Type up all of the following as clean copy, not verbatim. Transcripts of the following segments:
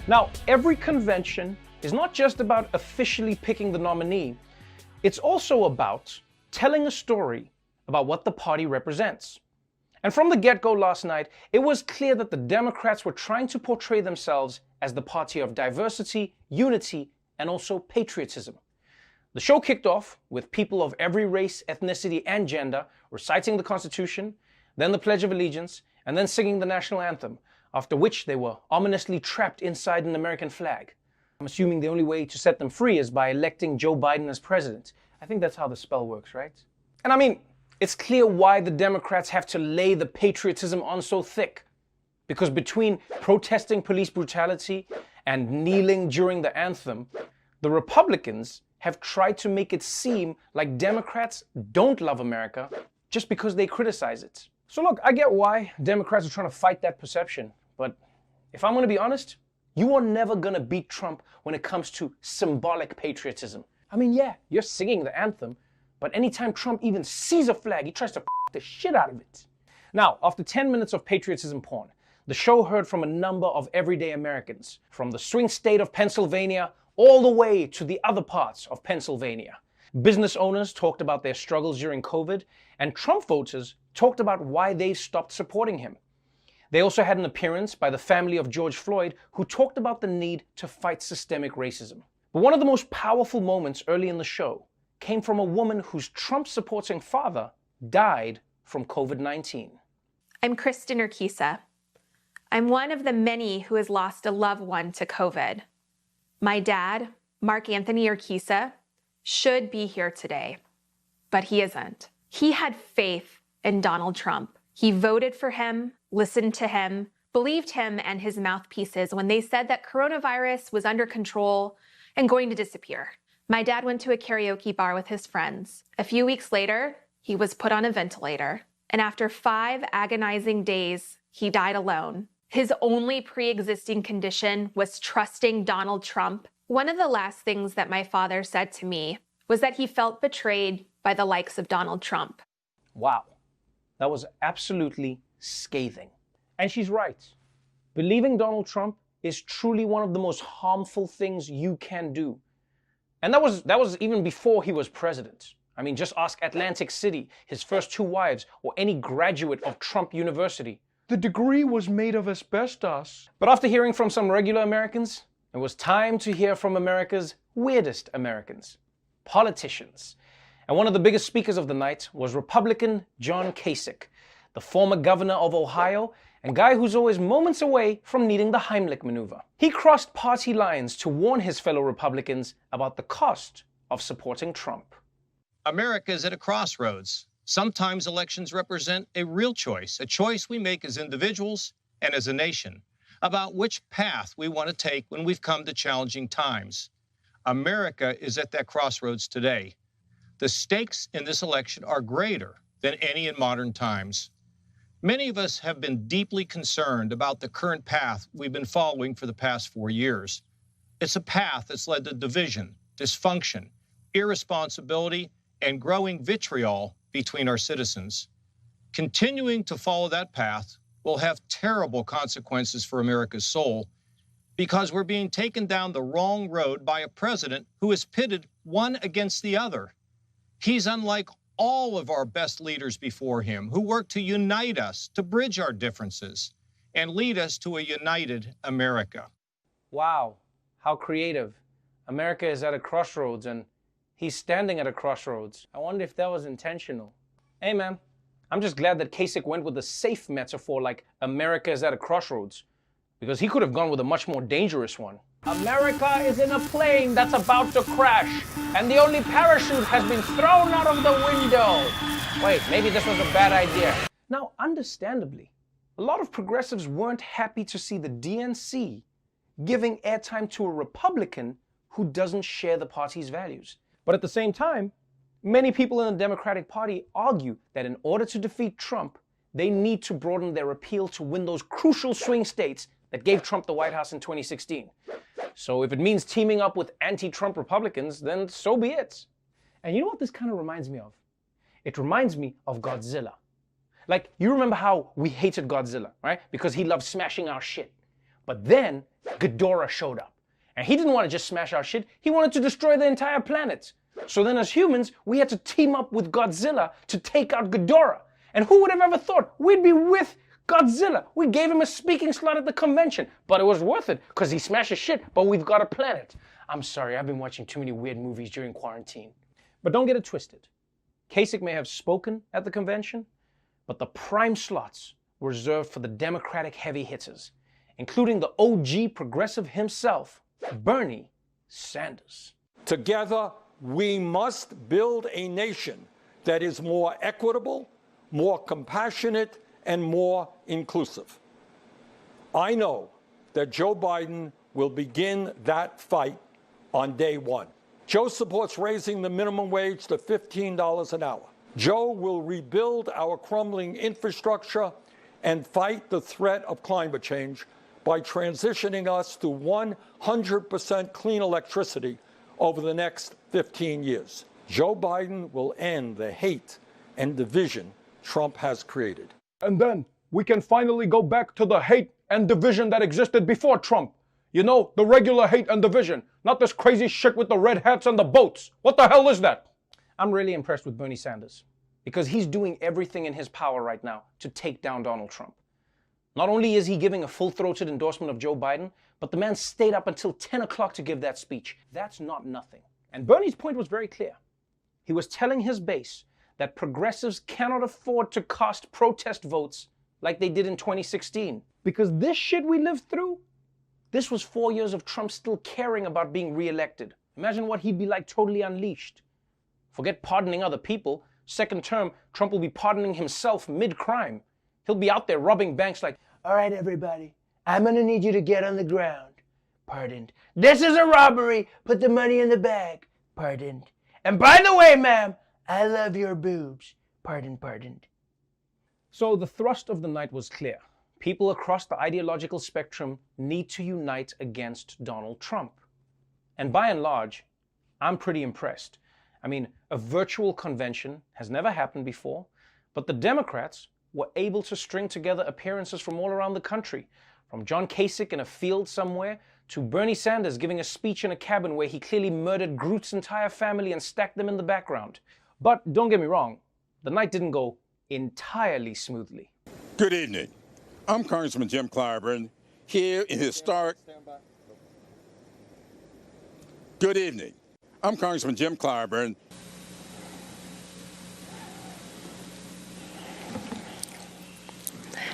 Now, every convention is not just about officially picking the nominee, it's also about telling a story about what the party represents. And from the get-go last night, it was clear that the Democrats were trying to portray themselves as the party of diversity, unity, and also patriotism. The show kicked off with people of every race, ethnicity, and gender reciting the Constitution, then the Pledge of Allegiance, and then singing the national anthem, after which they were ominously trapped inside an American flag. I'm assuming the only way to set them free is by electing Joe Biden as president. I think that's how the spell works, right? And I mean, it's clear why the Democrats have to lay the patriotism on so thick. Because between protesting police brutality and kneeling during the anthem, the Republicans have tried to make it seem like Democrats don't love America just because they criticize it. So look, I get why Democrats are trying to fight that perception, but if I'm going to be honest, you are never going to beat Trump when it comes to symbolic patriotism. I mean, yeah, you're singing the anthem, but anytime Trump even sees a flag, he tries to the shit out of it. Now, after 10 minutes of patriotism porn, the show heard from a number of everyday Americans, from the swing state of Pennsylvania all the way to the other parts of Pennsylvania. Business owners talked about their struggles during COVID, and Trump voters talked about why they've stopped supporting him. They also had an appearance by the family of George Floyd, who talked about the need to fight systemic racism. But one of the most powerful moments early in the show came from a woman whose Trump-supporting father died from COVID-19. I'm Kristen Urquiza. I'm one of the many who has lost a loved one to COVID. My dad, Mark Anthony Urquiza, should be here today, but he isn't. He had faith in Donald Trump. He voted for him, listened to him, believed him and his mouthpieces when they said that coronavirus was under control and going to disappear. My dad went to a karaoke bar with his friends. A few weeks later, he was put on a ventilator. And after 5 agonizing days, he died alone. His only pre-existing condition was trusting Donald Trump. One of the last things that my father said to me was that he felt betrayed by the likes of Donald Trump. Wow, that was absolutely scathing. And she's right. Believing Donald Trump is truly one of the most harmful things you can do. And that was even before he was president. I mean, just ask Atlantic City, his first 2 wives, or any graduate of Trump University. The degree was made of asbestos. But after hearing from some regular Americans, it was time to hear from America's weirdest Americans, politicians. And one of the biggest speakers of the night was Republican John Kasich, the former governor of Ohio and guy who's always moments away from needing the Heimlich maneuver. He crossed party lines to warn his fellow Republicans about the cost of supporting Trump. America is at a crossroads. Sometimes elections represent a real choice, a choice we make as individuals and as a nation about which path we want to take when we've come to challenging times. America is at that crossroads today. The stakes in this election are greater than any in modern times. Many of us have been deeply concerned about the current path we've been following for the past 4 years. It's a path that's led to division, dysfunction, irresponsibility, and growing vitriol between our citizens. Continuing to follow that path will have terrible consequences for America's soul because we're being taken down the wrong road by a president who is pitted one against the other. He's unlike all of our best leaders before him who worked to unite us, to bridge our differences, and lead us to a united America. Wow, how creative. America is at a crossroads and he's standing at a crossroads. I wonder if that was intentional. Hey man, I'm just glad that Kasich went with a safe metaphor like America is at a crossroads, because he could have gone with a much more dangerous one. America is in a plane that's about to crash, and the only parachute has been thrown out of the window. Wait, maybe this was a bad idea. Now, understandably, a lot of progressives weren't happy to see the DNC giving airtime to a Republican who doesn't share the party's values. But at the same time, many people in the Democratic Party argue that in order to defeat Trump, they need to broaden their appeal to win those crucial swing states that gave Trump the White House in 2016. So if it means teaming up with anti-Trump Republicans, then so be it. And you know what this kind of reminds me of? It reminds me of Godzilla. Like, you remember how we hated Godzilla, right? Because he loved smashing our shit. But then Ghidorah showed up. And he didn't want to just smash our shit, he wanted to destroy the entire planet. So then as humans, we had to team up with Godzilla to take out Ghidorah. And who would have ever thought we'd be with Godzilla? We gave him a speaking slot at the convention, but it was worth it because he smashes shit, but we've got a planet. I'm sorry, I've been watching too many weird movies during quarantine. But don't get it twisted. Kasich may have spoken at the convention, but the prime slots were reserved for the Democratic heavy hitters, including the OG progressive himself, Bernie Sanders. Together, we must build a nation that is more equitable, more compassionate, and more inclusive. I know that Joe Biden will begin that fight on day one. Joe supports raising the minimum wage to $15 an hour. Joe will rebuild our crumbling infrastructure and fight the threat of climate change by transitioning us to 100% clean electricity over the next 15 years. Joe Biden will end the hate and division Trump has created. And then we can finally go back to the hate and division that existed before Trump. You know, the regular hate and division, not this crazy shit with the red hats and the boats. What the hell is that? I'm really impressed with Bernie Sanders because he's doing everything in his power right now to take down Donald Trump. Not only is he giving a full-throated endorsement of Joe Biden, but the man stayed up until 10 o'clock to give that speech. That's not nothing. And Bernie's point was very clear. He was telling his base that progressives cannot afford to cost protest votes like they did in 2016. Because this shit we lived through, this was 4 years of Trump still caring about being reelected. Imagine what he'd be like totally unleashed. Forget pardoning other people. Second term, Trump will be pardoning himself mid-crime. He'll be out there robbing banks like, all right, everybody, I'm gonna need you to get on the ground. Pardoned. This is a robbery. Put the money in the bag. Pardoned. And by the way, ma'am, I love your boobs. Pardoned. So the thrust of the night was clear. People across the ideological spectrum need to unite against Donald Trump. And by and large, I'm pretty impressed. I mean, a virtual convention has never happened before, but the Democrats were able to string together appearances from all around the country, from John Kasich in a field somewhere to Bernie Sanders giving a speech in a cabin where he clearly murdered Groot's entire family and stacked them in the background. But don't get me wrong, the night didn't go entirely smoothly. Good evening. I'm Congressman Jim Clyburn here in historic... Good evening. I'm Congressman Jim Clyburn.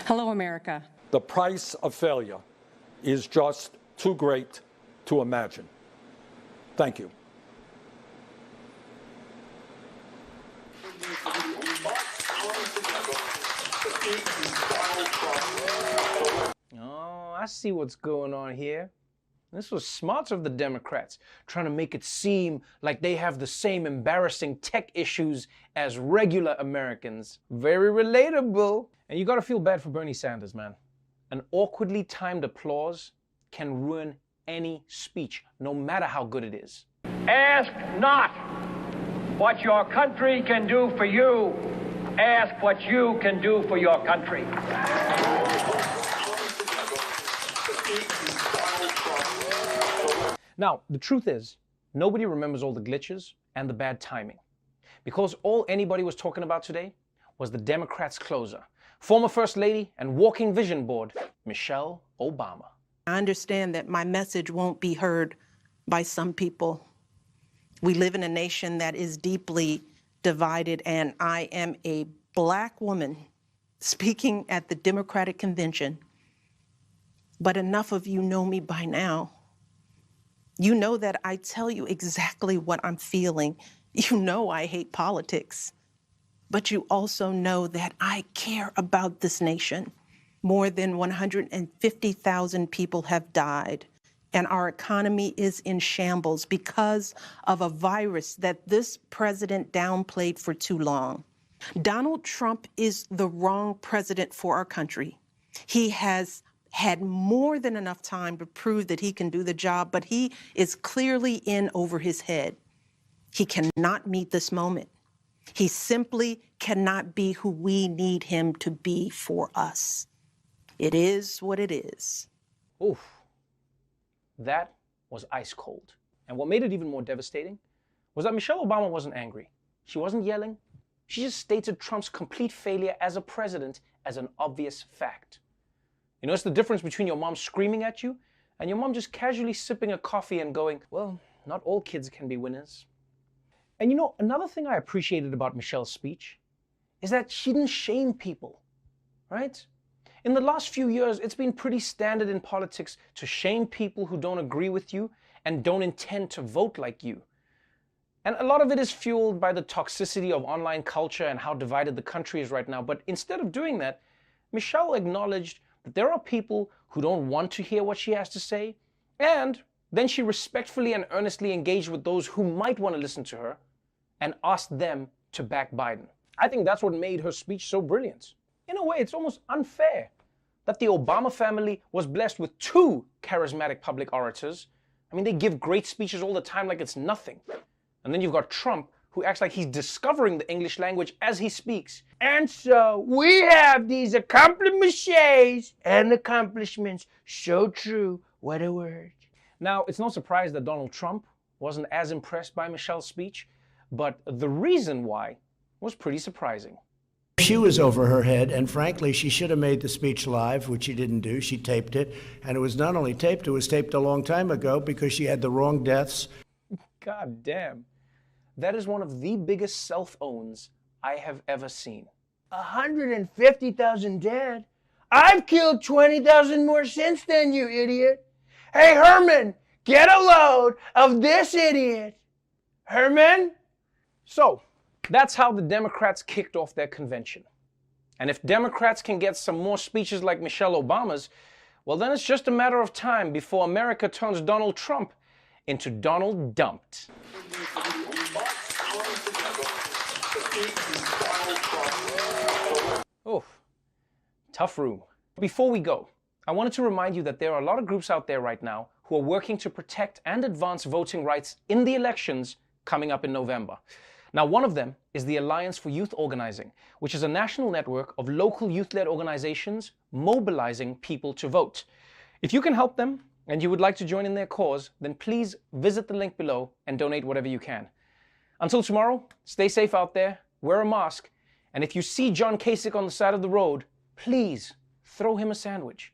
Hello, America. The price of failure is just too great to imagine. Thank you. Oh, I see what's going on here. This was smart of the Democrats, trying to make it seem like they have the same embarrassing tech issues as regular Americans. Very relatable. And you gotta feel bad for Bernie Sanders, man. An awkwardly timed applause can ruin any speech, no matter how good it is. Ask not what your country can do for you. Ask what you can do for your country. Now, the truth is, nobody remembers all the glitches and the bad timing. Because all anybody was talking about today was the Democrats' closer, former First Lady and walking vision board, Michelle Obama. I understand that my message won't be heard by some people. We live in a nation that is deeply divided, and I am a Black woman speaking at the Democratic Convention. But enough of you know me by now. You know that I tell you exactly what I'm feeling. You know I hate politics. But you also know that I care about this nation. More than 150,000 people have died, and our economy is in shambles because of a virus that this president downplayed for too long. Donald Trump is the wrong president for our country. He has had more than enough time to prove that he can do the job, but he is clearly in over his head. He cannot meet this moment. He simply cannot be who we need him to be for us. It is what it is. Oof. That was ice cold. And what made it even more devastating was that Michelle Obama wasn't angry. She wasn't yelling. She just stated Trump's complete failure as a president as an obvious fact. You know, it's the difference between your mom screaming at you and your mom just casually sipping a coffee and going, well, not all kids can be winners. And you know, another thing I appreciated about Michelle's speech is that she didn't shame people, right? In the last few years, it's been pretty standard in politics to shame people who don't agree with you and don't intend to vote like you. And a lot of it is fueled by the toxicity of online culture and how divided the country is right now. But instead of doing that, Michelle acknowledged that there are people who don't want to hear what she has to say, and then she respectfully and earnestly engaged with those who might want to listen to her and asked them to back Biden. I think that's what made her speech so brilliant. In a way, it's almost unfair that the Obama family was blessed with two charismatic public orators. I mean, they give great speeches all the time like it's nothing. And then you've got Trump, who acts like he's discovering the English language as he speaks. And so we have these accomplishments and accomplishments. So true. What a word. Now, it's no surprise that Donald Trump wasn't as impressed by Michelle's speech, but the reason why was pretty surprising. She was over her head, and frankly, she should have made the speech live, which she didn't do. She taped it, and it was not only taped, it was taped a long time ago because she had the wrong deaths. God damn. That is one of the biggest self-owns I have ever seen. 150,000 dead? I've killed 20,000 more since then, you idiot. Hey, Herman, get a load of this idiot. Herman? So, that's how the Democrats kicked off their convention. And if Democrats can get some more speeches like Michelle Obama's, well, then it's just a matter of time before America turns Donald Trump into Donald Dumped. Oof, tough room. Before we go, I wanted to remind you that there are a lot of groups out there right now who are working to protect and advance voting rights in the elections coming up in November. Now, one of them is the Alliance for Youth Organizing, which is a national network of local youth-led organizations mobilizing people to vote. If you can help them and you would like to join in their cause, then please visit the link below and donate whatever you can. Until tomorrow, stay safe out there, wear a mask, and if you see John Kasich on the side of the road, please throw him a sandwich.